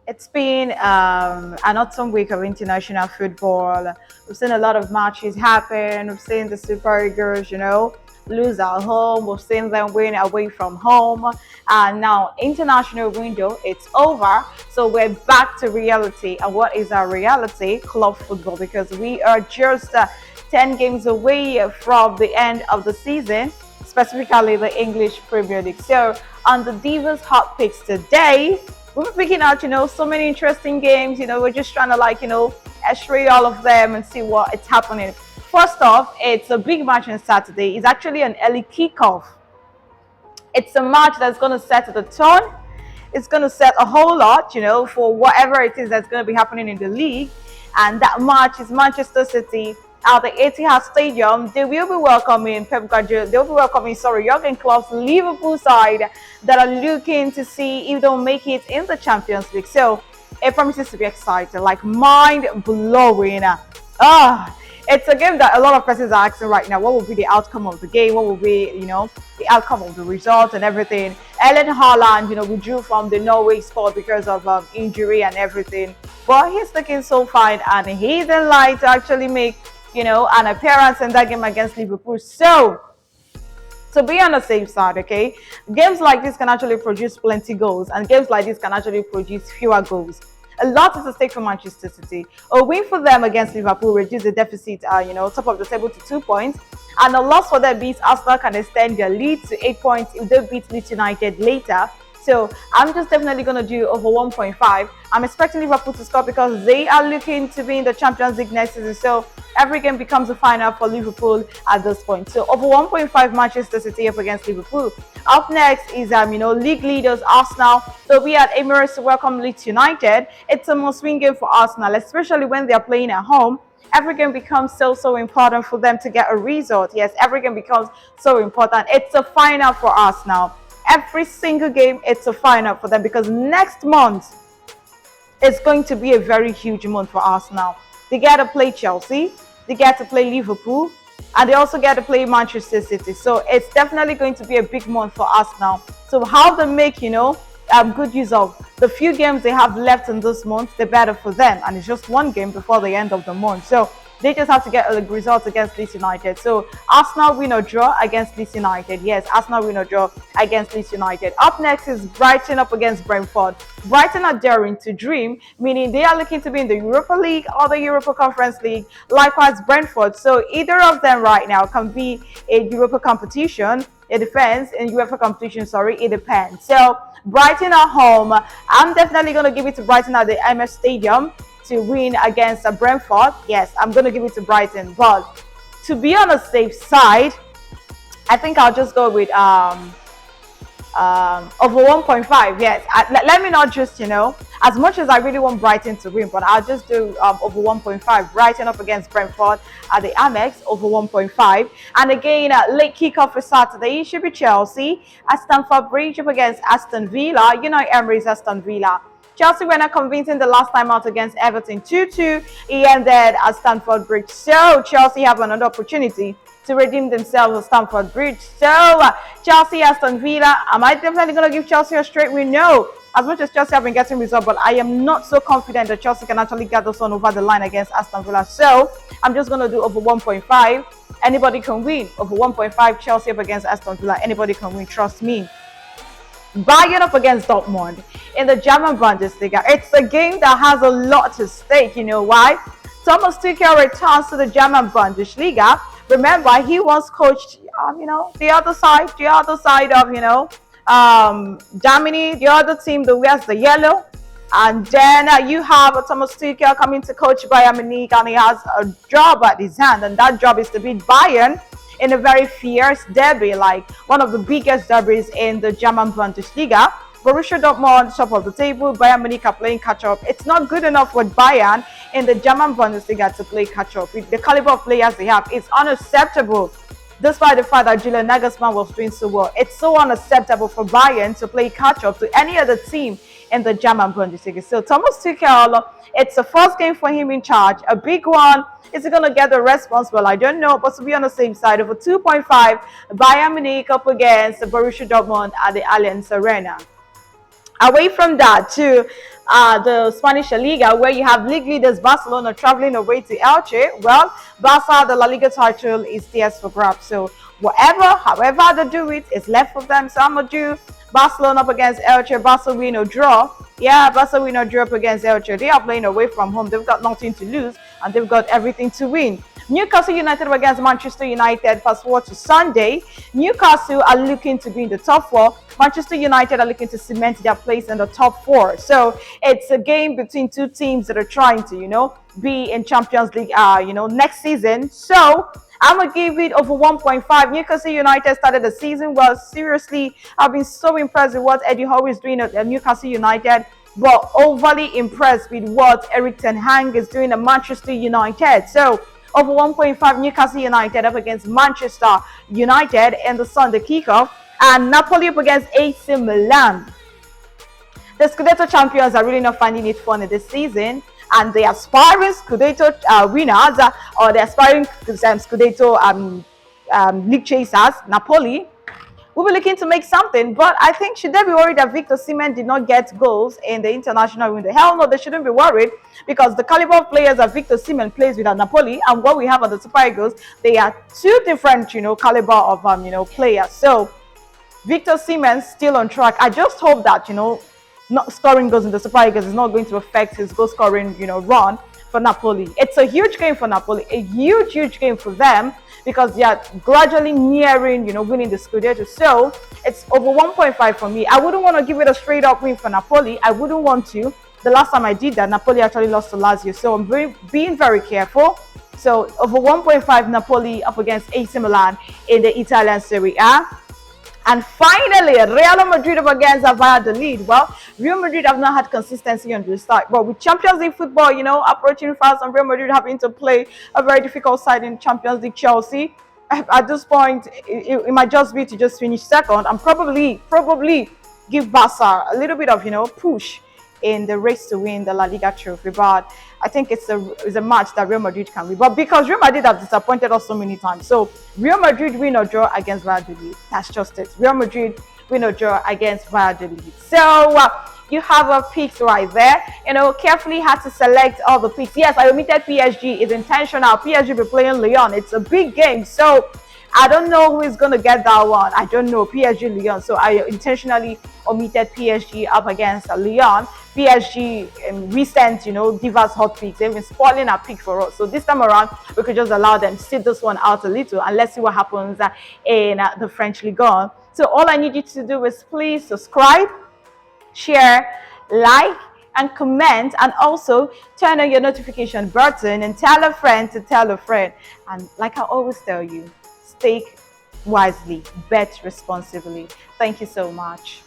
It's been an autumn week of international football. We've seen a lot of matches happen. We've seen the Super Eagles, lose at home. We've seen them win away from home. And now, international window, it's over. So we're back to reality. And what is our reality? Club football, because we are just 10 games away from the end of the season, specifically the English Premier League. So on the Divas Hot Picks today, we're picking out, so many interesting games. We're just trying to x-ray all of them and see what it's happening. First off, it's a big match on Saturday. It's actually an early kickoff. It's a match that's going to set the tone. It's going to set a whole lot, for whatever it is that's going to be happening in the league. And that match is Manchester City at the Etihad Stadium. They will be welcoming Pep Guardiola. They'll be welcoming, Jurgen Klopp's Liverpool side that are looking to see if they'll make it in the Champions League. So it promises to be exciting, like mind blowing. It's a game that a lot of persons are asking right now. What will be the outcome of the game? What will be, the outcome of the result and everything? Erling Haaland, withdrew from the Norway squad because of injury and everything. But he's looking so fine, and he's in line to actually make, an appearance in that game against Liverpool. So, to be on the safe side, okay, games like this can actually produce plenty goals, and games like this can actually produce fewer goals. A lot is at stake for Manchester City. A win for them against Liverpool reduce the deficit, top of the table to 2 points, and a loss for them means Arsenal can extend their lead to 8 points if they beat Leeds United later. So I'm just definitely going to do over 1.5. I'm expecting Liverpool to score because they are looking to be in the Champions League next season. So every game becomes a final for Liverpool at this point. So over 1.5 Manchester City up against Liverpool. Up next is league leaders Arsenal. So we at Emirates to welcome Leeds United. It's a must-win game for Arsenal, especially when they are playing at home. Every game becomes so important for them to get a result. Yes, every game becomes so important. It's a final for Arsenal. Every single game, it's a final for them because next month is going to be a very huge month for Arsenal. They get to play Chelsea, they get to play Liverpool, and they also get to play Manchester City. So it's definitely going to be a big month for Arsenal. So how they make, good use of the few games they have left in this month, the better for them. And it's just one game before the end of the month. So they just have to get a result against Leeds United. So Arsenal win or draw against Leeds United. Yes, Arsenal win or draw against Leeds United. Up next is Brighton up against Brentford. Brighton are daring to dream, meaning they are looking to be in the Europa League or the Europa Conference League. Likewise, Brentford. So either of them right now can be a Europa competition. It depends. In UEFA competition, it depends. So Brighton at home. I'm definitely going to give it to Brighton at the MS Stadium to win against Brentford. Yes, I'm going to give it to Brighton. But to be on the safe side, I think I'll just go with over 1.5. Yes, let me not just, as much as I really want Brighton to win, but I'll just do over 1.5. Brighton up against Brentford at the Amex, over 1.5. And again, late kickoff for Saturday, it should be Chelsea at Stamford Bridge up against Aston Villa. Emery's Aston Villa. Chelsea were not convincing the last time out against Everton 2-2. He ended at Stamford Bridge. So Chelsea have another opportunity to redeem themselves at Stamford Bridge. So Chelsea, Aston Villa. Am I definitely going to give Chelsea a straight win? No. As much as Chelsea have been getting results, but I am not so confident that Chelsea can actually get this one over the line against Aston Villa. So I'm just going to do over 1.5. Anybody can win. Over 1.5 Chelsea up against Aston Villa. Anybody can win. Trust me. Bayern up against Dortmund in the German Bundesliga. It's a game that has a lot to stake. You know why? Thomas Tuchel returns to the German Bundesliga. Remember, he once coached, the other side of, Germany, the other team that wears the yellow. And then you have Thomas Tuchel coming to coach Bayern Munich, and he has a job at his hand, and that job is to beat Bayern in a very fierce derby, like one of the biggest derbies in the German Bundesliga. Borussia Dortmund, top of the table. Bayern Munich are playing catch-up. It's not good enough with Bayern in the German Bundesliga to play catch-up. With the caliber of players they have, it's unacceptable. Despite the fact that Julian Nagelsmann was doing so well, it's so unacceptable for Bayern to play catch-up to any other team in the German Bundesliga. So Thomas Tuchel, it's the first game for him in charge, a big one. Is he going to get the response? Well, I don't know, but to be on the same side, over 2.5, Bayern Munich up against Borussia Dortmund at the Allianz Arena. Away from that, too, the Spanish La Liga, where you have league leaders Barcelona traveling away to Elche. Well, Barca, the La Liga title is theirs for grabs. So whatever, however they do it, is left for them. So I'm gonna do Barcelona up against Elche. Barca win or draw. Yeah, Barca win or draw up against Elche. They are playing away from home. They've got nothing to lose and they've got everything to win. Newcastle United against Manchester United, fast forward to Sunday. Newcastle are looking to be in the top four. Manchester United are looking to cement their place in the top four. So it's a game between two teams that are trying to, be in Champions League, next season. So I'm going to give it over 1.5. Newcastle United started the season well. Seriously, I've been so impressed with what Eddie Howe is doing at Newcastle United, but overly impressed with what Eric Ten Hag is doing at Manchester United. So over 1.5 Newcastle United up against Manchester United in the Sunday kickoff, and Napoli up against AC Milan. The Scudetto champions are really not finding it fun this season, and the aspiring Scudetto winners or the aspiring Scudetto league chasers, Napoli, will be looking to make something. But I think, should they be worried that Victor Osimhen did not get goals in the international window? Hell no, they shouldn't be worried, because the caliber of players that Victor Osimhen plays with at Napoli and what we have at the Super Eagles, they are two different, caliber of players. So Victor Osimhen still on track. I just hope that not scoring goals in the Super Eagles is not going to affect his goal scoring run for Napoli. It's a huge game for Napoli, a huge game for them, because they are gradually nearing, winning the Scudetto. So it's over 1.5 for me. I wouldn't want to give it a straight up win for Napoli. I wouldn't want to. The last time I did that, Napoli actually lost to Lazio. So I'm being very careful. So over 1.5 Napoli up against AC Milan in the Italian Serie A. And finally, Real Madrid up against Valladolid. Well, Real Madrid have not had consistency on the start, but with Champions League football, approaching fast, and Real Madrid having to play a very difficult side in Champions League, Chelsea, at this point, it might just be to just finish second and probably give Barca a little bit of, push in the race to win the La Liga trophy. But I think it's a match that Real Madrid can win. But because Real Madrid have disappointed us so many times, so Real Madrid win or draw against Valladolid. That's just it. Real Madrid win or draw against Valladolid. So you have a picks right there. Carefully had to select all the picks. Yes, I omitted PSG. It's intentional. PSG will be playing Lyon. It's a big game. So I don't know who is going to get that one. I don't know. PSG, Lyon. So I intentionally omitted PSG up against Lyon. PSG recent, Divas Hot picks. They've been spoiling our pick for us. So this time around, we could just allow them to sit this one out a little, and let's see what happens in the French Ligue 1. So all I need you to do is please subscribe, share, like, and comment, and also turn on your notification button and tell a friend to tell a friend. And like I always tell you, stake wisely, bet responsibly. Thank you so much.